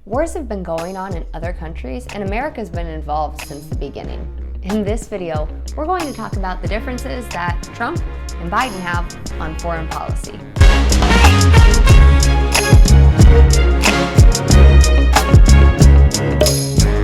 Wars have been going on in other countries, and America's been involved since the beginning. In this video, we're going to talk about the differences that Trump and Biden have on foreign policy.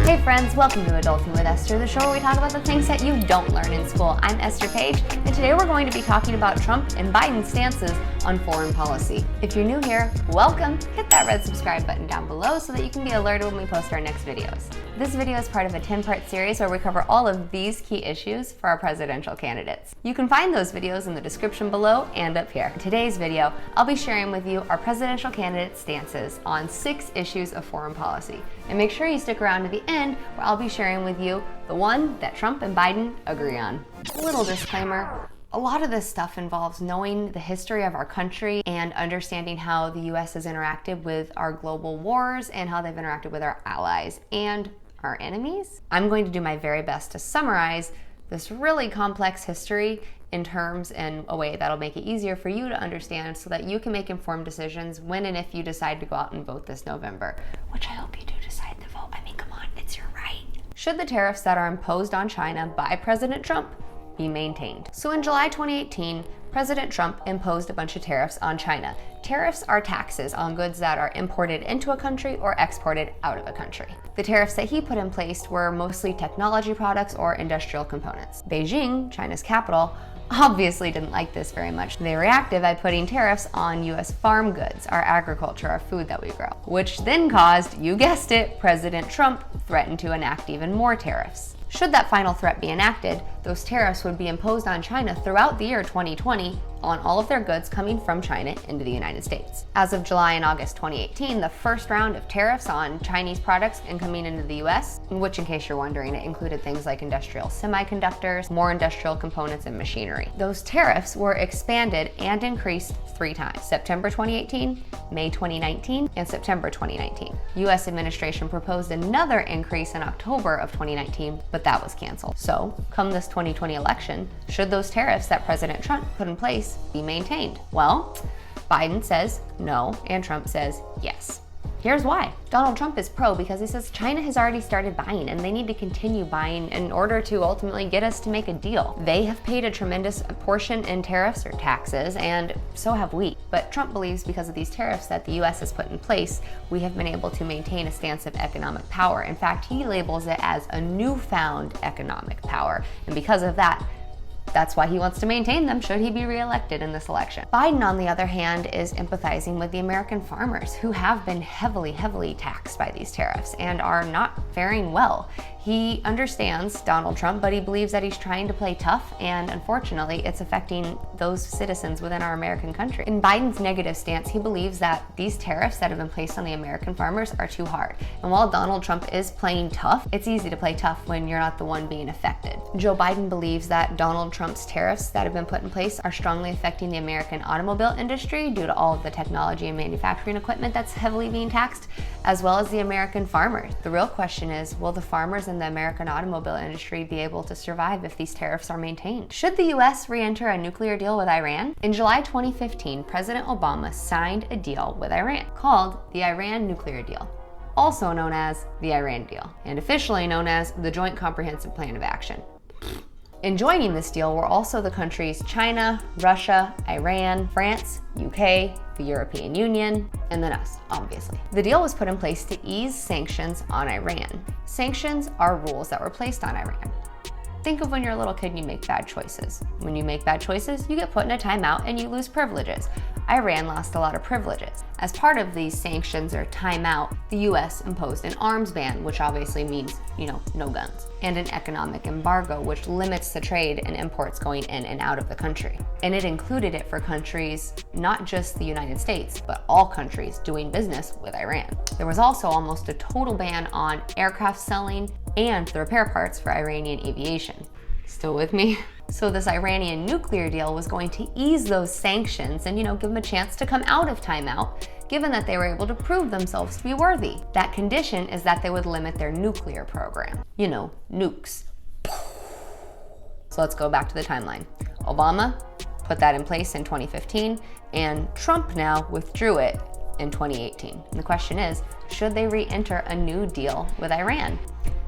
Hey friends, welcome to Adulting with Esther, the show where we talk about the things that you don't learn in school. I'm Esther Page, and today we're going to be talking about Trump and Biden's stances on foreign policy. If you're new here, welcome. Hit that red subscribe button down below so that you can be alerted when we post our next videos. This video is part of a 10-part series where we cover all of these key issues for our presidential candidates. You can find those videos in the description below and up here. In today's video, I'll be sharing with you our presidential candidate stances on 6 issues of foreign policy. And make sure you stick around to the end where I'll be sharing with you the one that Trump and Biden agree on. A little disclaimer. A lot of this stuff involves knowing the history of our country and understanding how the US has interacted with our global wars and how they've interacted with our allies and our enemies. I'm going to do my very best to summarize this really complex history in terms and a way that'll make it easier for you to understand so that you can make informed decisions when and if you decide to go out and vote this November, which I hope you do decide to vote. I mean, come on, it's your right. Should the tariffs that are imposed on China by President Trump be maintained? So in July 2018, President Trump imposed a bunch of tariffs on China. Tariffs are taxes on goods that are imported into a country or exported out of a country. The tariffs that he put in place were mostly technology products or industrial components. Beijing, China's capital, obviously didn't like this very much. They reacted by putting tariffs on US farm goods, our agriculture, our food that we grow, which then caused, you guessed it, President Trump threatened to enact even more tariffs. Should that final threat be enacted, those tariffs would be imposed on China throughout the year 2020 on all of their goods coming from China into the United States. As of July and August 2018, the first round of tariffs on Chinese products and coming into the US, which in case you're wondering, it included things like industrial semiconductors, more industrial components and machinery. Those tariffs were expanded and increased 3 times: September 2018, May 2019, and September 2019. US administration proposed another increase in October of 2019, but that was canceled. So, come this 2020 election, should those tariffs that President Trump put in place be maintained? Well, Biden says no, and Trump says yes. Here's why. Donald Trump is pro because he says China has already started buying and they need to continue buying in order to ultimately get us to make a deal. They have paid a tremendous portion in tariffs or taxes, and so have we. But Trump believes because of these tariffs that the US has put in place, we have been able to maintain a stance of economic power. In fact, he labels it as a newfound economic power. And because of that, that's why he wants to maintain them should he be reelected in this election. Biden, on the other hand, is empathizing with the American farmers who have been heavily taxed by these tariffs and are not faring well. He understands Donald Trump, but he believes that he's trying to play tough, and unfortunately, it's affecting those citizens within our American country. In Biden's negative stance, he believes that these tariffs that have been placed on the American farmers are too hard. And while Donald Trump is playing tough, it's easy to play tough when you're not the one being affected. Joe Biden believes that Donald Trump's tariffs that have been put in place are strongly affecting the American automobile industry due to all of the technology and manufacturing equipment that's heavily being taxed, as well as the American farmers. The real question is, will the farmers in the American automobile industry be able to survive if these tariffs are maintained? Should the US re-enter a nuclear deal with Iran? In July 2015, President Obama signed a deal with Iran called the Iran Nuclear Deal, also known as the Iran Deal, and officially known as the Joint Comprehensive Plan of Action. In joining this deal were also the countries China, Russia, Iran, France, UK, the European Union, and then us, obviously. The deal was put in place to ease sanctions on Iran. Sanctions are rules that were placed on Iran. Think of when you're a little kid and you make bad choices. When you make bad choices, you get put in a timeout and you lose privileges. Iran lost a lot of privileges. As part of these sanctions or timeout, the US imposed an arms ban, which obviously means, no guns, and an economic embargo, which limits the trade and imports going in and out of the country. And it included it for countries, not just the United States, but all countries doing business with Iran. There was also almost a total ban on aircraft selling and the repair parts for Iranian aviation. Still with me? So this Iranian nuclear deal was going to ease those sanctions and, give them a chance to come out of timeout, given that they were able to prove themselves to be worthy. That condition is that they would limit their nuclear program. Nukes. So let's go back to the timeline. Obama put that in place in 2015, and Trump now withdrew it in 2018. And the question is, should they re-enter a new deal with Iran?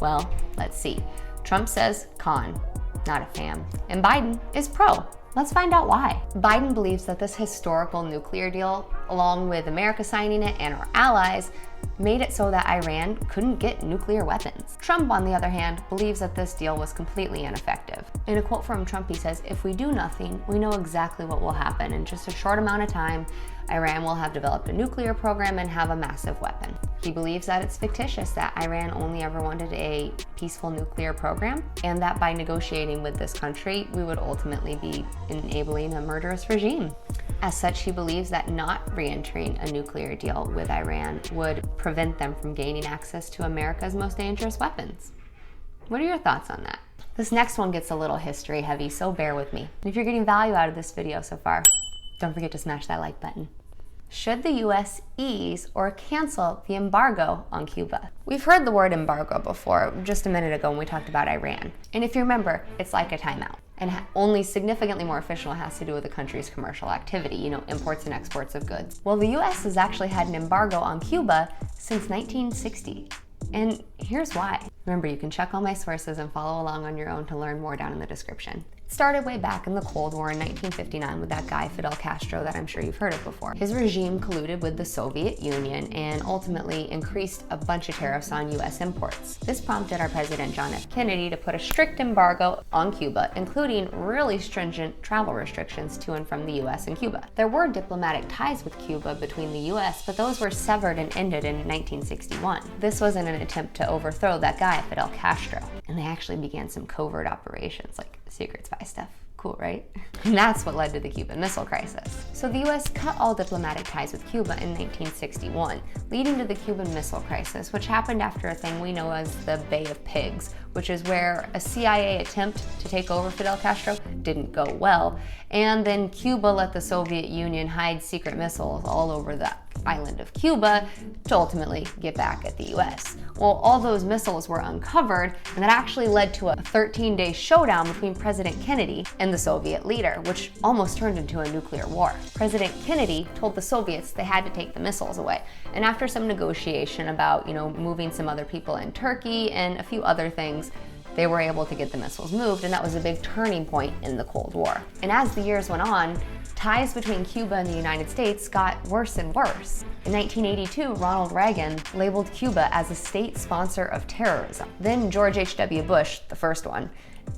Well, let's see. Trump says con, not a fan, and Biden is pro. Let's find out why. Biden believes that this historical nuclear deal, along with America signing it and our allies, made it so that Iran couldn't get nuclear weapons. Trump, on the other hand, believes that this deal was completely ineffective. In a quote from Trump, he says, "If we do nothing, we know exactly what will happen. In just a short amount of time, Iran will have developed a nuclear program and have a massive weapon." He believes that it's fictitious, that Iran only ever wanted a peaceful nuclear program, and that by negotiating with this country, we would ultimately be enabling a murderous regime. As such, he believes that not re-entering a nuclear deal with Iran would prevent them from gaining access to America's most dangerous weapons. What are your thoughts on that? This next one gets a little history heavy, so bear with me. And if you're getting value out of this video so far, don't forget to smash that like button. Should the US ease or cancel the embargo on Cuba? We've heard the word embargo before, just a minute ago when we talked about Iran. And if you remember, it's like a timeout. And only significantly more official has to do with the country's commercial activity, imports and exports of goods. Well, the US has actually had an embargo on Cuba since 1960. And here's why. Remember, you can check all my sources and follow along on your own to learn more down in the description. It started way back in the Cold War in 1959 with that guy, Fidel Castro, that I'm sure you've heard of before. His regime colluded with the Soviet Union and ultimately increased a bunch of tariffs on US imports. This prompted our President John F. Kennedy to put a strict embargo on Cuba, including really stringent travel restrictions to and from the US and Cuba. There were diplomatic ties with Cuba between the US, but those were severed and ended in 1961. This was in an attempt to overthrow that guy, Fidel Castro. And they actually began some covert operations, like secret spy stuff. Cool, right? And that's what led to the Cuban Missile Crisis. So the US cut all diplomatic ties with Cuba in 1961, leading to the Cuban Missile Crisis, which happened after a thing we know as the Bay of Pigs, which is where a CIA attempt to take over Fidel Castro didn't go well, and then Cuba let the Soviet Union hide secret missiles all over the island of Cuba to ultimately get back at the US. Well, all those missiles were uncovered, and that actually led to a 13-day showdown between President Kennedy and the Soviet leader, which almost turned into a nuclear war. President Kennedy told the Soviets they had to take the missiles away, and after some negotiation about, moving some other people in Turkey and a few other things, they were able to get the missiles moved, and that was a big turning point in the Cold War. And as the years went on, ties between Cuba and the United States got worse and worse. In 1982, Ronald Reagan labeled Cuba as a state sponsor of terrorism. Then George H.W. Bush, the first one,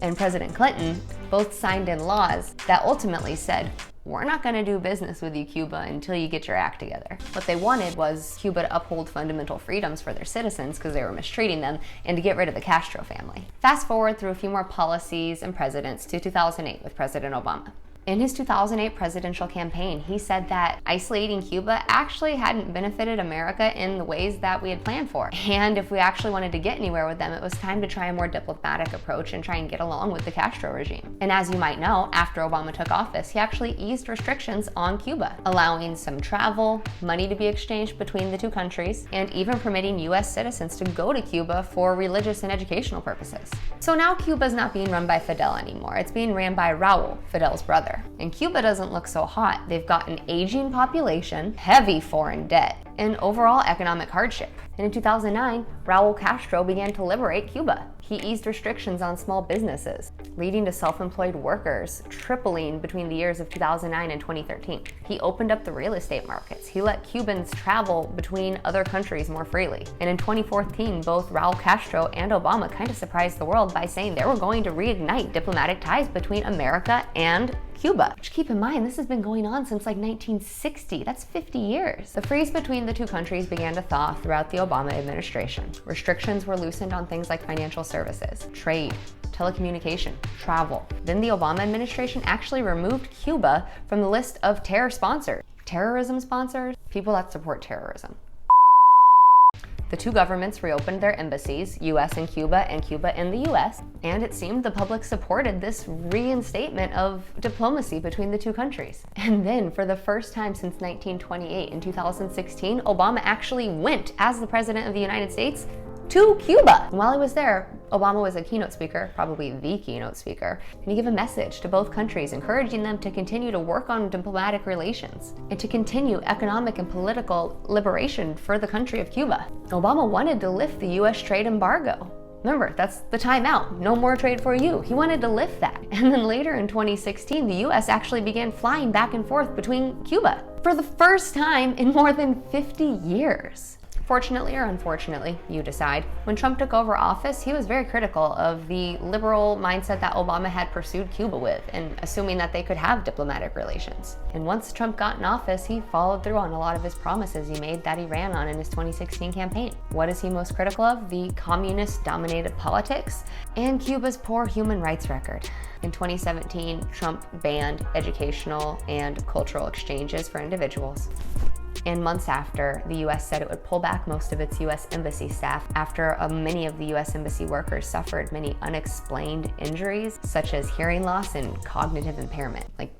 and President Clinton both signed in laws that ultimately said, "We're not going to do business with you, Cuba, until you get your act together." What they wanted was Cuba to uphold fundamental freedoms for their citizens because they were mistreating them, and to get rid of the Castro family. Fast forward through a few more policies and presidents to 2008 with President Obama. In his 2008 presidential campaign, he said that isolating Cuba actually hadn't benefited America in the ways that we had planned for. And if we actually wanted to get anywhere with them, it was time to try a more diplomatic approach and try and get along with the Castro regime. And as you might know, after Obama took office, he actually eased restrictions on Cuba, allowing some travel, money to be exchanged between the two countries, and even permitting US citizens to go to Cuba for religious and educational purposes. So now Cuba's not being run by Fidel anymore. It's being ran by Raul, Fidel's brother. And Cuba doesn't look so hot. They've got an aging population, heavy foreign debt, and overall economic hardship. And in 2009, Raul Castro began to liberate Cuba. He eased restrictions on small businesses, leading to self-employed workers tripling between the years of 2009 and 2013. He opened up the real estate markets. He let Cubans travel between other countries more freely. And in 2014, both Raul Castro and Obama kind of surprised the world by saying they were going to reignite diplomatic ties between America and Cuba. Which, keep in mind, this has been going on since like 1960. That's 50 years. The freeze between the two countries began to thaw throughout the Obama administration. Restrictions were loosened on things like financial services, trade, telecommunication, travel. Then the Obama administration actually removed Cuba from the list of terrorism sponsors, people that support terrorism. The two governments reopened their embassies, US in Cuba and Cuba in the US, and it seemed the public supported this reinstatement of diplomacy between the two countries. And then, for the first time since 1928, in 2016, Obama actually went, as the President of the United States, to Cuba. And while he was there, Obama was a keynote speaker, probably the keynote speaker, and he gave a message to both countries encouraging them to continue to work on diplomatic relations and to continue economic and political liberation for the country of Cuba. Obama wanted to lift the US trade embargo. Remember, that's the timeout. No more trade for you. He wanted to lift that. And then later in 2016, the US actually began flying back and forth between Cuba for the first time in more than 50 years. Fortunately or unfortunately, you decide, when Trump took over office, he was very critical of the liberal mindset that Obama had pursued Cuba with, and assuming that they could have diplomatic relations. And once Trump got in office, he followed through on a lot of his promises he made that he ran on in his 2016 campaign. What is he most critical of? The communist-dominated politics and Cuba's poor human rights record. In 2017, Trump banned educational and cultural exchanges for individuals. And months after, the US said it would pull back most of its US embassy staff after many of the US embassy workers suffered many unexplained injuries, such as hearing loss and cognitive impairment, like,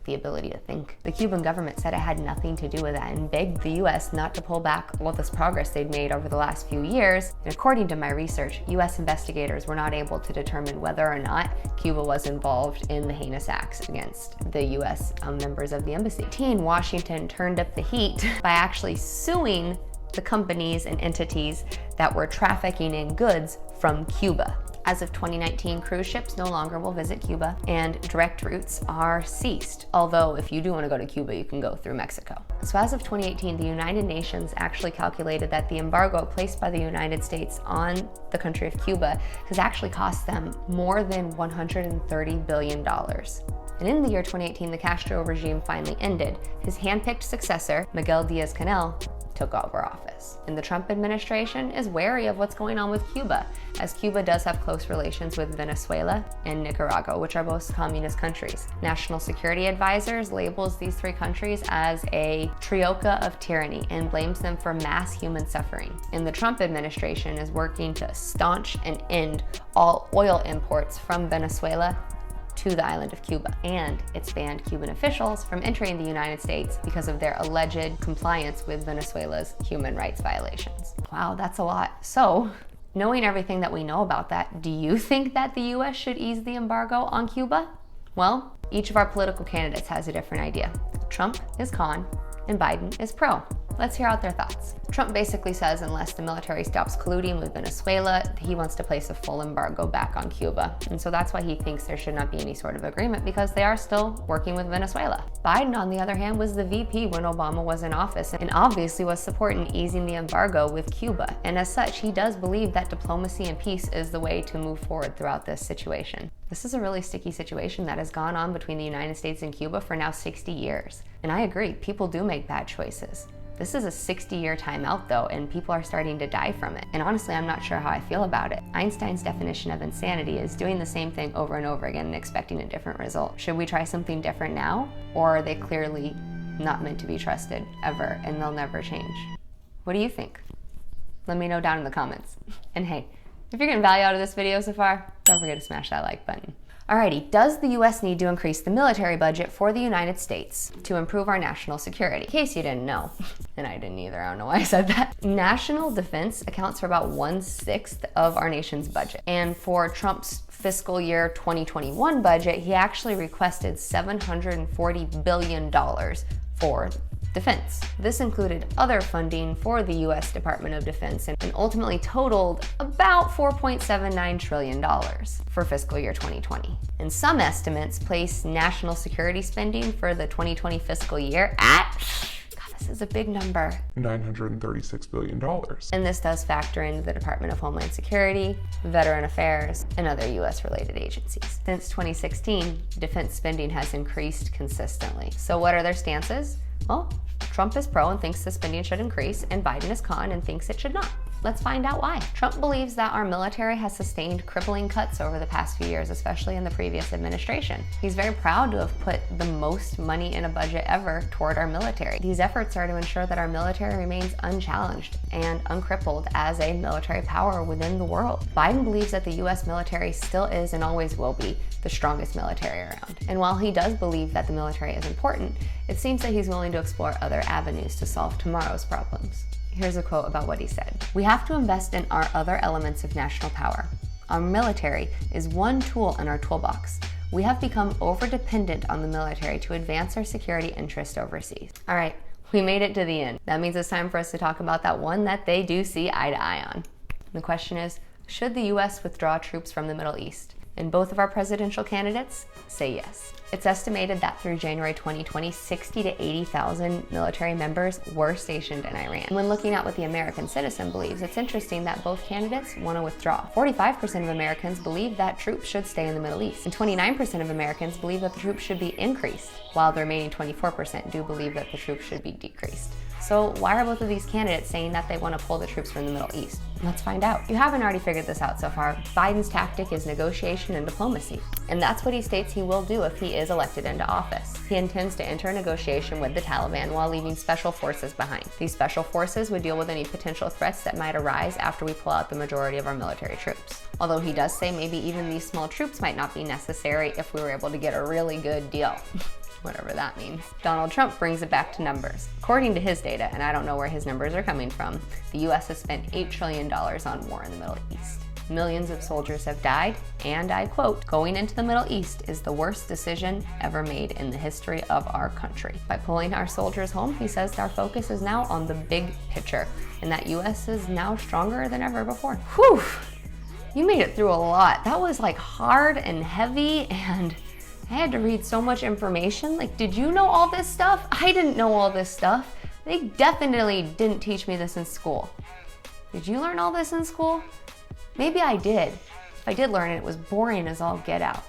the ability to think. The Cuban government said it had nothing to do with that and begged the US not to pull back all this progress they'd made over the last few years. And according to my research, US investigators were not able to determine whether or not Cuba was involved in the heinous acts against the US members of the embassy. Washington turned up the heat by actually suing the companies and entities that were trafficking in goods from Cuba. As of 2019, cruise ships no longer will visit Cuba and direct routes are ceased. Although if you do want to go to Cuba, you can go through Mexico. So as of 2018, the United Nations actually calculated that the embargo placed by the United States on the country of Cuba has actually cost them more than $130 billion. And in the year 2018, the Castro regime finally ended. His handpicked successor, Miguel Diaz-Canel, took over office. And the Trump administration is wary of what's going on with Cuba, as Cuba does have close relations with Venezuela and Nicaragua, which are both communist countries. National Security Advisors labels these three countries as a trioca of tyranny and blames them for mass human suffering. And the Trump administration is working to staunch and end all oil imports from Venezuela to the island of Cuba. And it's banned Cuban officials from entering the United States because of their alleged compliance with Venezuela's human rights violations. Wow, that's a lot. So, knowing everything that we know about that, do you think that the US should ease the embargo on Cuba? Well, each of our political candidates has a different idea. Trump is con and Biden is pro. Let's hear out their thoughts. Trump basically says unless the military stops colluding with Venezuela, he wants to place a full embargo back on Cuba. And so that's why he thinks there should not be any sort of agreement, because they are still working with Venezuela. Biden, on the other hand, was the VP when Obama was in office and obviously was supporting easing the embargo with Cuba. And as such, he does believe that diplomacy and peace is the way to move forward throughout this situation. This is a really sticky situation that has gone on between the United States and Cuba for now 60 years. And I agree, people do make bad choices. This is a 60-year timeout though, and people are starting to die from it. And honestly, I'm not sure how I feel about it. Einstein's definition of insanity is doing the same thing over and over again and expecting a different result. Should we try something different now? Or are they clearly not meant to be trusted ever and they'll never change? What do you think? Let me know down in the comments. And hey, if you're getting value out of this video so far, don't forget to smash that like button. Alrighty, does the US need to increase the military budget for the United States to improve our national security? In case you didn't know, and I didn't either, I don't know why I said that. National defense accounts for about 1/6 of our nation's budget. And for Trump's fiscal year 2021 budget, he actually requested $740 billion for defense. This included other funding for the US Department of Defense and ultimately totaled about $4.79 trillion for fiscal year 2020. And some estimates place national security spending for the 2020 fiscal year at, God, this is a big number, $936 billion. And this does factor into the Department of Homeland Security, Veteran Affairs, and other US related agencies. Since 2016, defense spending has increased consistently. So what are their stances? Well, Trump is pro and thinks the spending should increase, and Biden is con and thinks it should not. Let's find out why. Trump believes that our military has sustained crippling cuts over the past few years, especially in the previous administration. He's very proud to have put the most money in a budget ever toward our military. These efforts are to ensure that our military remains unchallenged and uncrippled as a military power within the world. Biden believes that the US military still is and always will be the strongest military around. And while he does believe that the military is important, it seems that he's willing to explore other avenues to solve tomorrow's problems. Here's a quote about what he said. "We have to invest in our other elements of national power. Our military is one tool in our toolbox. We have become over-dependent on the military to advance our security interest overseas." All right, we made it to the end. That means it's time for us to talk about that one that they do see eye to eye on. The question is, should the US withdraw troops from the Middle East? And both of our presidential candidates say yes. It's estimated that through January 2020, 60 to 80,000 military members were stationed in Iran. When looking at what the American citizen believes, it's interesting that both candidates want to withdraw. 45% of Americans believe that troops should stay in the Middle East, and 29% of Americans believe that the troops should be increased, while the remaining 24% do believe that the troops should be decreased. So why are both of these candidates saying that they want to pull the troops from the Middle East? Let's find out. If you haven't already figured this out so far, Biden's tactic is negotiation and diplomacy. And that's what he states he will do if he is elected into office. He intends to enter a negotiation with the Taliban while leaving special forces behind. These special forces would deal with any potential threats that might arise after we pull out the majority of our military troops. Although he does say maybe even these small troops might not be necessary if we were able to get a really good deal. Whatever that means. Donald Trump brings it back to numbers. According to his data, and I don't know where his numbers are coming from, the US has spent $8 trillion on war in the Middle East. Millions of soldiers have died, and I quote, "Going into the Middle East is the worst decision ever made in the history of our country." By pulling our soldiers home, he says our focus is now on the big picture, and that US is now stronger than ever before. Whew! You made it through a lot. That was like hard and heavy, and I had to read so much information. Like, did you know all this stuff? I didn't know all this stuff. They definitely didn't teach me this in school. Did you learn all this in school? Maybe I did. If I did learn it, it was boring as all get out.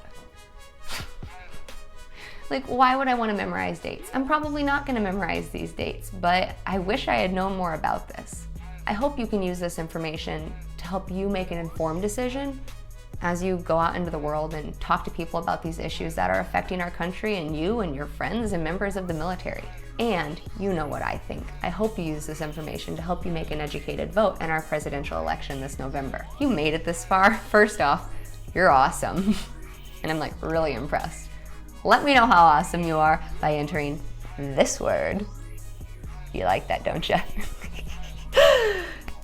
Like, why would I want to memorize dates? I'm probably not going to memorize these dates, but I wish I had known more about this. I hope you can use this information to help you make an informed decision as you go out into the world and talk to people about these issues that are affecting our country and you and your friends and members of the military. And you know what I think. I hope you use this information to help you make an educated vote in our presidential election this November. You made it this far. First off, you're awesome. And I'm like really impressed. Let me know how awesome you are by entering this word. You like that, don't you?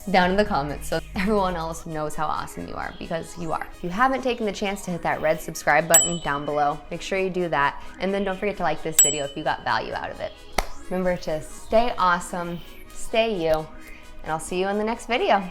Down in the comments so everyone else knows how awesome you are, because you are. If you haven't taken the chance to hit that red subscribe button down below, make sure you do that. And then don't forget to like this video if you got value out of it. Remember to stay awesome, stay you, and I'll see you in the next video.